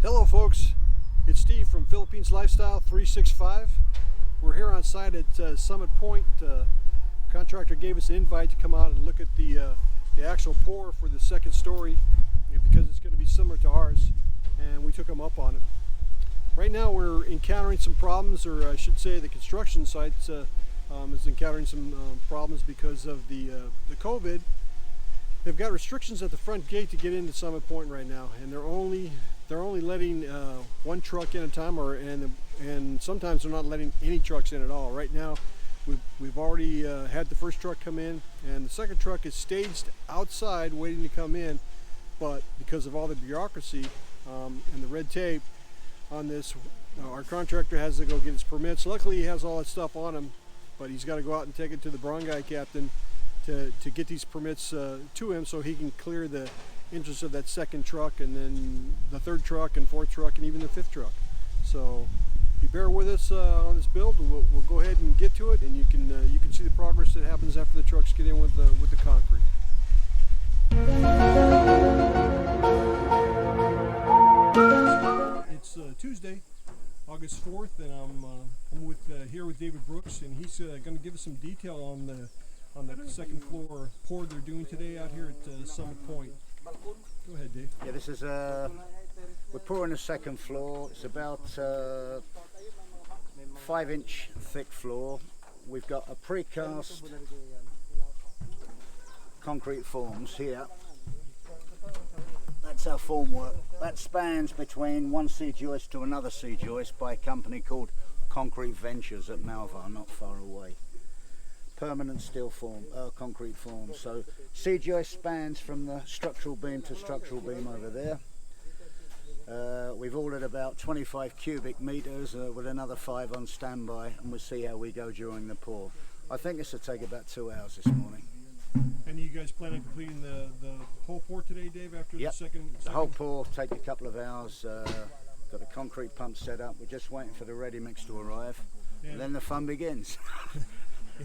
Hello folks, it's Steve from Philippines Lifestyle 365. We're here on site at Summit Point. Contractor gave us an invite to come out and look at the actual pour for the second story because it's going to be similar to ours, and we took them up on it. Right now we're encountering some problems, or I should say the construction site is encountering some problems because of the COVID. They've got restrictions at the front gate to get into Summit Point right now, and they're only letting one truck in at a time, and sometimes they're not letting any trucks in at all. Right now, we've already had the first truck come in, and the second truck is staged outside waiting to come in, but because of all the bureaucracy and the red tape on this, our contractor has to go get his permits. Luckily, he has all that stuff on him, but he's got to go out and take it to the barangay captain to get these permits to him so he can clear the entrance of that second truck, and then the third truck and fourth truck and even the fifth truck. So if you bear with us on this build, we'll go ahead and get to it, and you can see the progress that happens after the trucks get in with the concrete. It's Tuesday, August 4th, and I'm here with David Brooks, and he's going to give us some detail on the second floor pour they're doing today out here at Summit Point. Go ahead, Dave. Yeah, this is we're pouring the second floor. It's about 5-inch thick floor. We've got a precast concrete forms here. That's our formwork. That spans between one C joist to another C joist by a company called Concrete Ventures at Malvar, not far away. Permanent steel form, concrete form. So C joist spans from the structural beam to structural beam over there. We've ordered about 25 cubic meters with another 5 on standby, and we'll see how we go during the pour. I think this will take about 2 hours this morning. And you guys plan on completing the whole pour today, Dave, after the second? The whole pour take a couple of hours. Got the concrete pump set up. We're just waiting for the ready mix to arrive, and then the fun begins.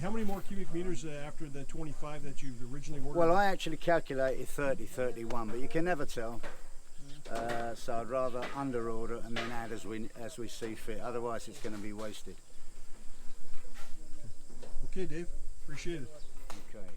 How many more cubic meters after the 25 that you've originally ordered? Well, I actually calculated 30, 31, but you can never tell. So I'd rather under order and then add as we see fit. Otherwise, it's going to be wasted. Okay, Dave. Appreciate it. Okay.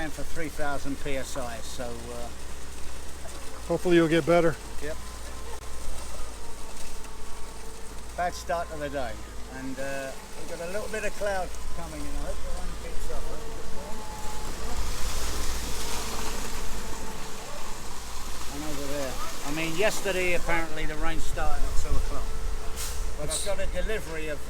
playing for 3,000 psi, so hopefully you'll get better. yep. Bad start to the day, and we've got a little bit of cloud coming in. I hope the rain keeps up. And over there. I mean, yesterday apparently the rain started at 2 o'clock. But I've got a delivery of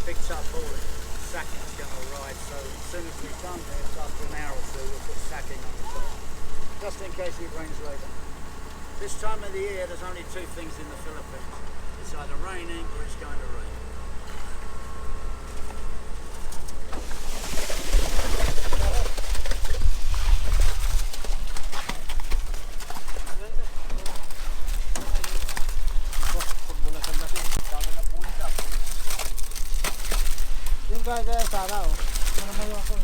big tarpaulin. Sacking's going to arrive, so as soon as we've done this, after an hour or two, we'll put sacking on the top. Just in case it rains later. This time of the year, there's only two things in the Philippines. It's either raining or it's going to rain. Yung kaya taraw. Ano kayo ako?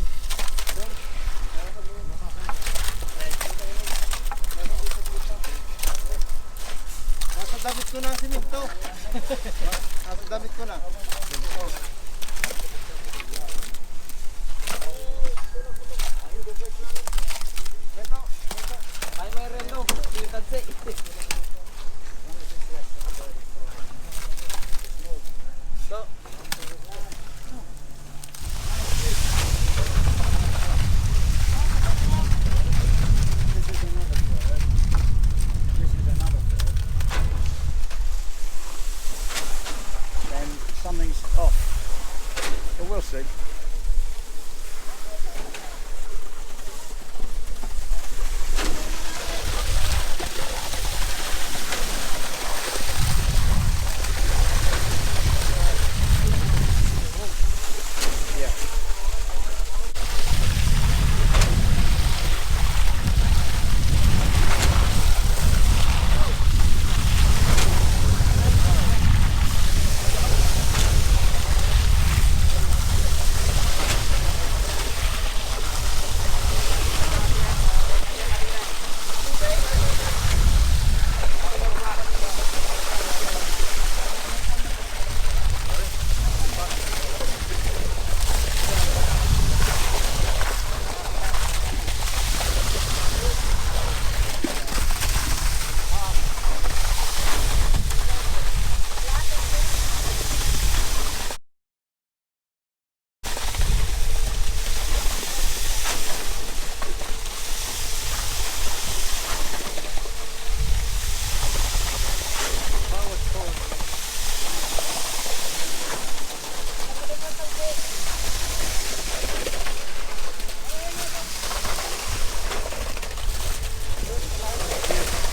Nasa damit ko na siminto. Nasa damit ko na. Ay may relo. Sikat si. So something's off. But we'll see. Yeah.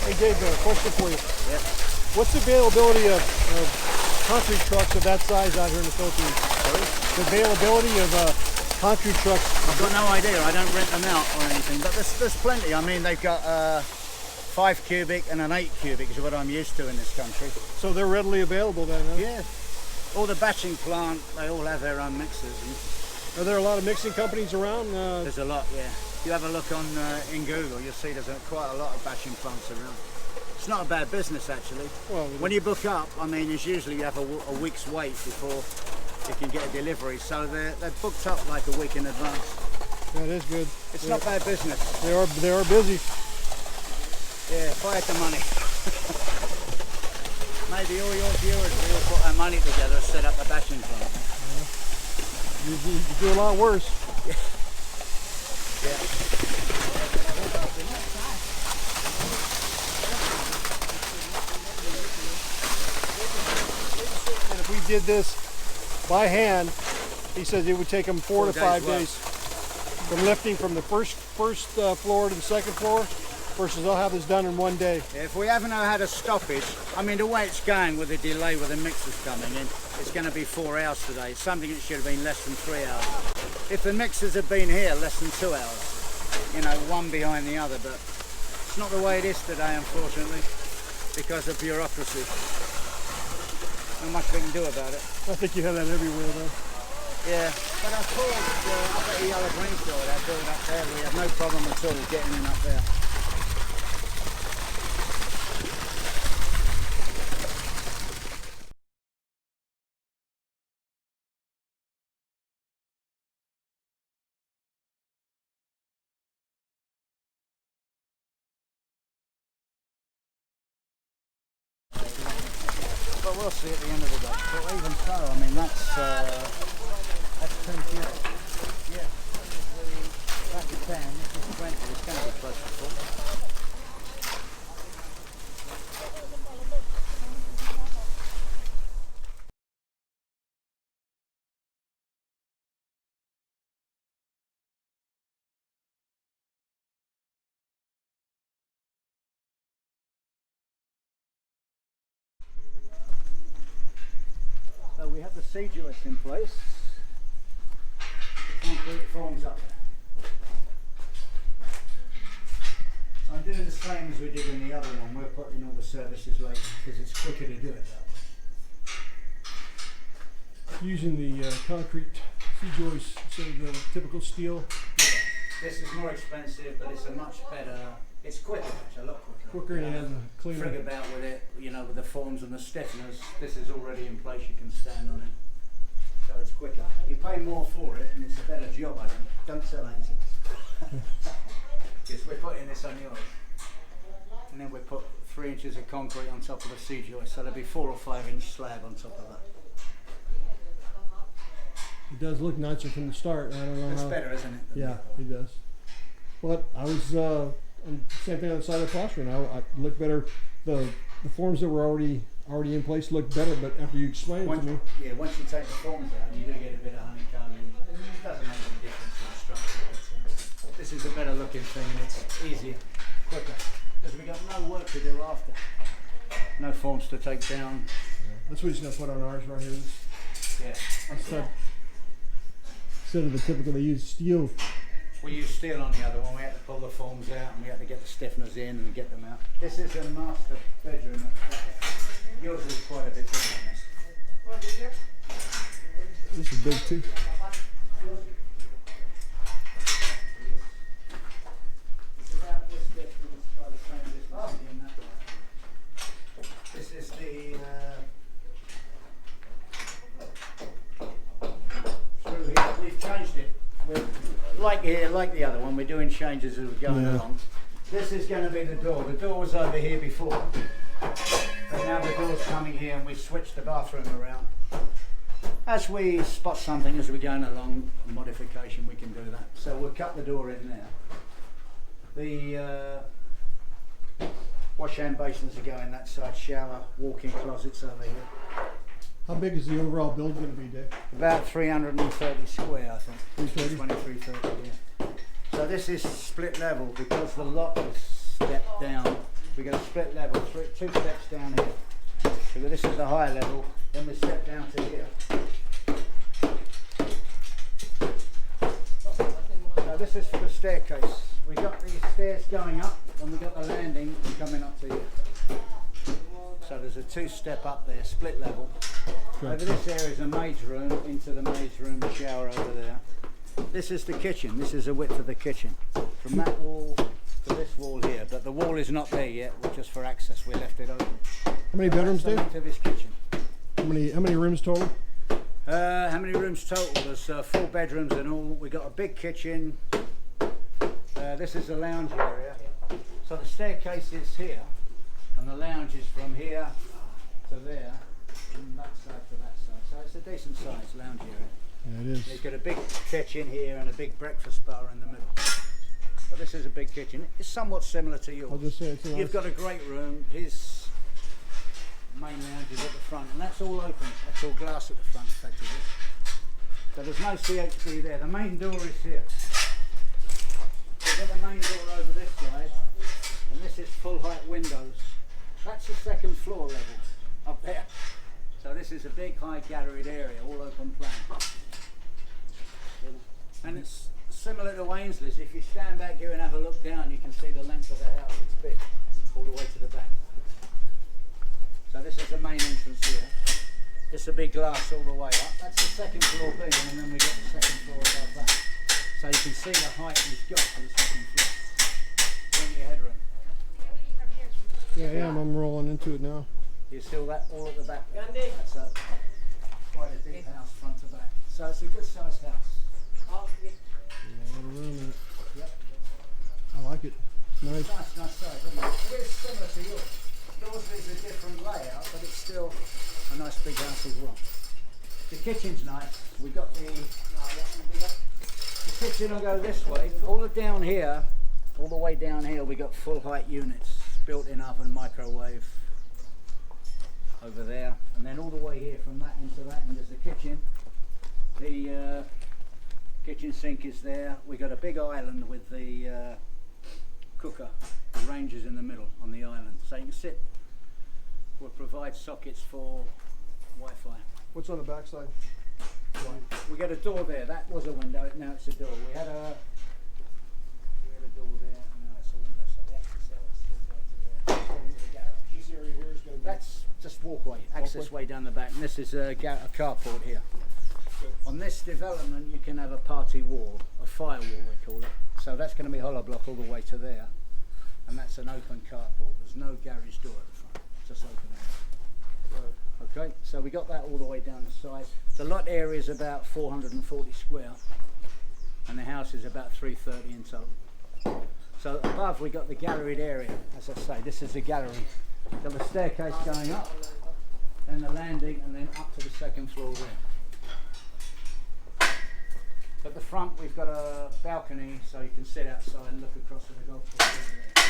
Hey Dave, a question for you. Yep. What's the availability of concrete trucks of that size out here in the Philippines? Sorry? The availability of concrete trucks. I've got no idea. I don't rent them out or anything, but there's plenty. I mean, they've got 5 cubic and an 8 cubic is what I'm used to in this country. So they're readily available then, huh? Yeah. All the batching plant, they all have their own mixers. Are there a lot of mixing companies around? There's a lot, yeah. If you have a look on in Google, you'll see there's quite a lot of batching plants around. It's not a bad business actually. Well, when you book up, I mean, it's usually you have a week's wait before you can get a delivery. So they're booked up like a week in advance. that is good. It's not bad business. They are busy. Yeah, if I had the money. Maybe all your viewers will all put our money together and set up a batching plant. You do a lot worse. Yeah. And if we did this by hand, he says it would take them 4 to 5 days. From lifting from the first floor to the second floor, versus they'll have this done in 1 day. Yeah, if we haven't had a stoppage, I mean the way it's going with the delay with the mixers coming in, it's going to be 4 hours today. It's something that should have been less than 3 hours. If the mixers had been here, less than 2 hours. You know, one behind the other, but it's not the way it is today, unfortunately, because of bureaucracy. Not much we can do about it. I think you have that everywhere though. Yeah, but I called the yellow green field, I built up there, we have no problem at all getting in up there. glossy at the end of the day, but even so, I mean that's 10 feet. Yeah, back to 10. This is 20. It's going to be close to full. So we have the sea joist in place. Concrete forms up there. So I'm doing the same as we did in the other one. We're putting all the services later because it's quicker to do it that way. Using the concrete sea joist instead of the typical steel. Yeah. This is more expensive, but it's a much better. It's quicker, it's a lot quicker. Quicker and it has a cleaner. Frig about with it, you know, with the forms and the stiffeners. This is already in place. You can stand on it, so it's quicker. You pay more for it, and it's a better job. I think. Don't sell anything. Because we're putting this on yours, and then we put 3 inches of concrete on top of the sea joist, so there'll be 4 or 5 inch slab on top of that. It does look nicer from the start. I don't know It's how. better, isn't it? Yeah, it does. But I was same thing on the side of the plastering. I looked better. The forms that were already in place looked better. But after you explained it to me, yeah, once you take the forms out, you do get a bit of honeycomb, and it doesn't make any difference to the structure. But, this is a better looking thing, and it's easier, quicker, because we got no work to do after. No forms to take down. yeah, that's what he's gonna put on ours right here. Yeah. Instead of the typical, they use steel. We used steel on the other one. We had to pull the forms out, and we had to get the stiffeners in and get them out. This is a master bedroom. Yours is quite a bit bigger than this. This is big too. It's about this depth, and it's about the same distance in that way. This is the through here. We've changed it. Like the other one, we're doing changes as we're going along. This is going to be the door. The door was over here before, but now the door's coming here, and we've switched the bathroom around. As we spot something as we're going along, a modification, we can do that. So we'll cut the door in there. The wash hand basins are going that side, shower, walk-in closets over here. How big is the overall build going to be, Dave? About 330 square, I think. 330? 330, yeah. So this is split level because the lot is stepped down. We've got a split level, 2 steps down here. So this is the higher level, then we step down to here. So this is for the staircase. We got these stairs going up, and we got the landing coming up to here. So there's a 2-step up there, split level. Gotcha. Over this area is a maid's room, into the maid's room, shower over there. This is the kitchen. This is the width of the kitchen. From that wall to this wall here, but the wall is not there yet, just for access. We left it open. How many bedrooms, That's the Dave? length of his kitchen. How many rooms total? How many rooms total? There's 4 bedrooms in all. We got a big kitchen. This is the lounge area. So the staircase is here, and the lounge is from here to there, from that side to that side. So it's a decent sized lounge area. Yeah, it is. It's got a big kitchen here and a big breakfast bar in the middle. So this is a big kitchen. It's somewhat similar to yours. I'll just say it's a nice. You've got a great room. His main lounge is at the front, and that's all open. That's all glass at the front, effectively. So there's no CHD there. The main door is here. We've got the main door over this side, and this is full height windows. That's the 2nd floor level up there. So this is a big high galleried area, all open plan. And it's similar to Ainsley's. If you stand back here and have a look down, you can see the length of the house. It's big, all the way to the back. So this is the main entrance here. This will be glass all the way up. That's the 2nd floor beam, and then we got the 2nd floor above that. So you can see the height he's got for the 2nd floor. Plenty of headroom. Yeah, I'm rolling into it now. You see all that all at the back there? That's quite a deep house front to back. So it's a good sized house. Yeah, a lot of room in it. Yep. I like it. Nice. Nice size, isn't it? It is similar to yours. Yours is a different layout, but it's still a nice big house as well. The kitchen's nice. We got the kitchen will go this way. All the down here, all the way down here, we got full height units, built-in oven, microwave over there, and then all the way here from that end to that end is the kitchen. The kitchen sink is there. We got a big island with the cooker. The range is in the middle on the island, so you can sit. We'll provide sockets for Wi-Fi. What's on the back side? We got a door there. That was a window. Now it's a door. We had a door there, and now it's a window. So the access out is still right to there. This area here is going to be... That's just walkway, access way down the back. And this is a carport here. Okay. On this development, you can have a party wall, a firewall they call it. So that's going to be hollow block all the way to there, and that's an open carport. There's no garage door at the front. Just open area. Right. Okay, so we got that all the way down the side. The lot area is about 440 square, and the house is about 330 in total. So above we got the galleried area. As I say, this is the gallery. Got the staircase going up, then the landing, and then up to the second floor there. At the front we've got a balcony, so you can sit outside and look across at the golf course over there.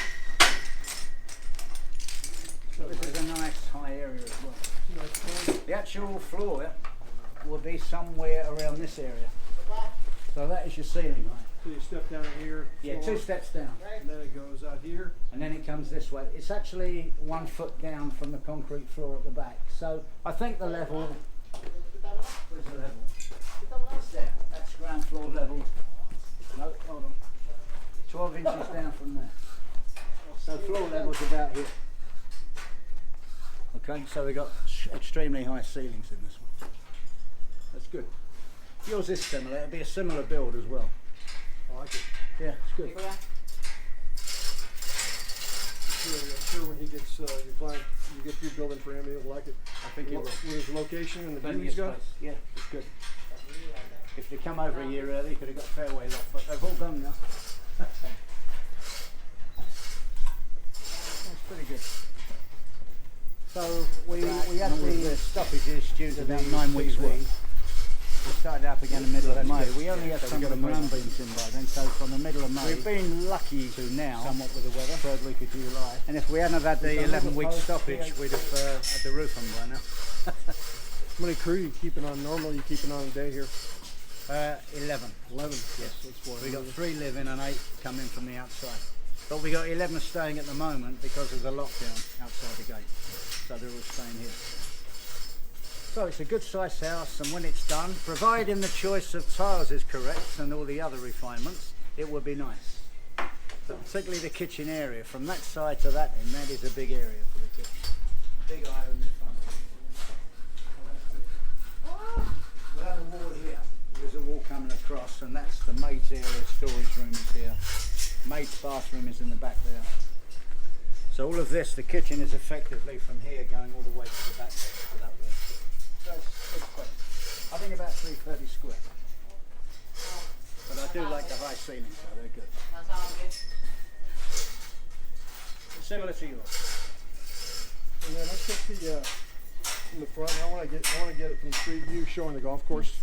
So this is a nice high area as well. The actual floor will be somewhere around this area. So that is your ceiling height. So you step down here. Yeah, floor, 2 steps down. And then it goes out here. And then it comes this way. It's actually 1 foot down from the concrete floor at the back. So I think the level, where's the level? It's there. That's ground floor level. No, hold on. 12 inches down from there. So floor level's about here. Okay, so we got extremely high ceilings in this one. That's good. Yours is similar. It'll be a similar build as well. I like it. Yeah, it's good. I'm sure when he gets your client, you get your building for him, he'll like it. I think it will. With his location and the view Plenty he's of got. space. Yeah, it's good. If they come over a year early, you could have got fairway left, but they've all gone now. That's pretty good. So we had the stoppages due to about 9 weeks work. We started up again in the middle of May. We only had some of the ground beams in by then, so from the middle of May. We've been lucky to now, somewhat with the weather, 3rd week of July. And if we hadn't have had the 11-week stoppage, we'd have had the roof on by now. How many crew you keeping on? Normally you keeping on a day here? 11. 11. Yes. That's what We got 3 living and 8 coming from the outside. But we got 11 staying at the moment because of the lockdown outside the gate. So they're all staying here. So it's a good sized house, and when it's done, providing the choice of tiles is correct and all the other refinements, it would be nice. But particularly the kitchen area, from that side to that end, that is a big area for the kitchen. Big island in front of it. We'll have a wall here. There's a wall coming across, and that's the maid's area, storage room is here. Maid's bathroom is in the back there. So all of this, the kitchen is effectively from here going all the way to the back to that wall. So it's quite, I think about 330 square. But I do like the high ceilings, so they're good. Similar to yours. And then let's get the from the front. I want to get it from street view, showing the golf course.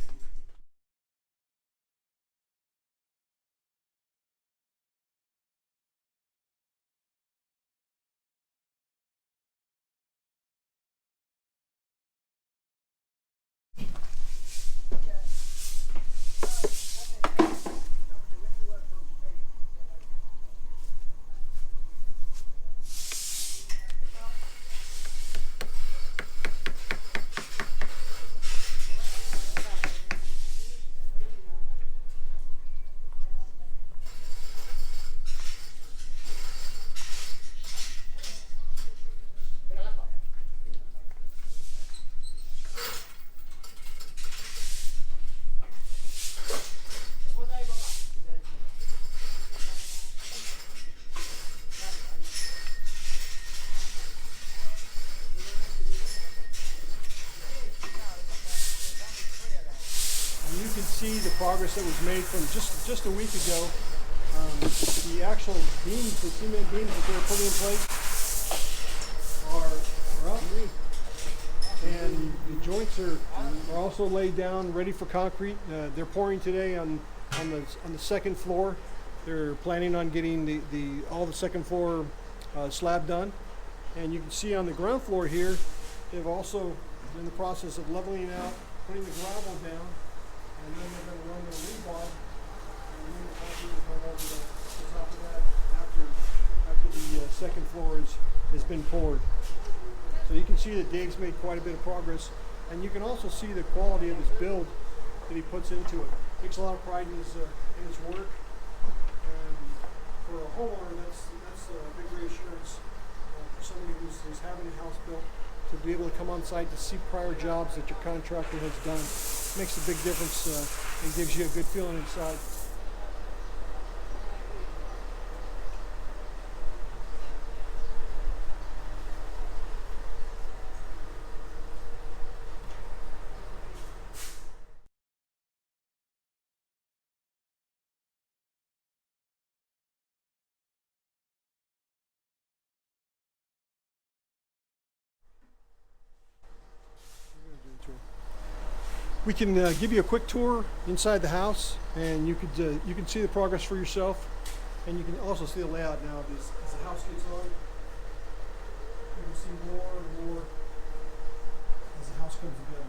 See the progress that was made from just a week ago. The actual beams, the cement beams that they were putting in place are up, and joints are also laid down, ready for concrete. They're pouring today on the second floor. They're planning on getting all the second floor slab done. And you can see on the ground floor here, they've also in the process of leveling out, putting the gravel down, and then they're going to run their rebar, and then the concrete will come over the top of that after the second floor has been poured. So you can see that Dave's made quite a bit of progress, and you can also see the quality of his build that he puts into it. Takes a lot of pride in his work, and for a homeowner, that's a big reassurance for somebody who's having a house built, to be able to come on site to see prior jobs that your contractor has done. Makes a big difference and gives you a good feeling inside. We can give you a quick tour inside the house, and you can see the progress for yourself, and you can also see the layout now as the house gets on. You can see more and more as the house comes together.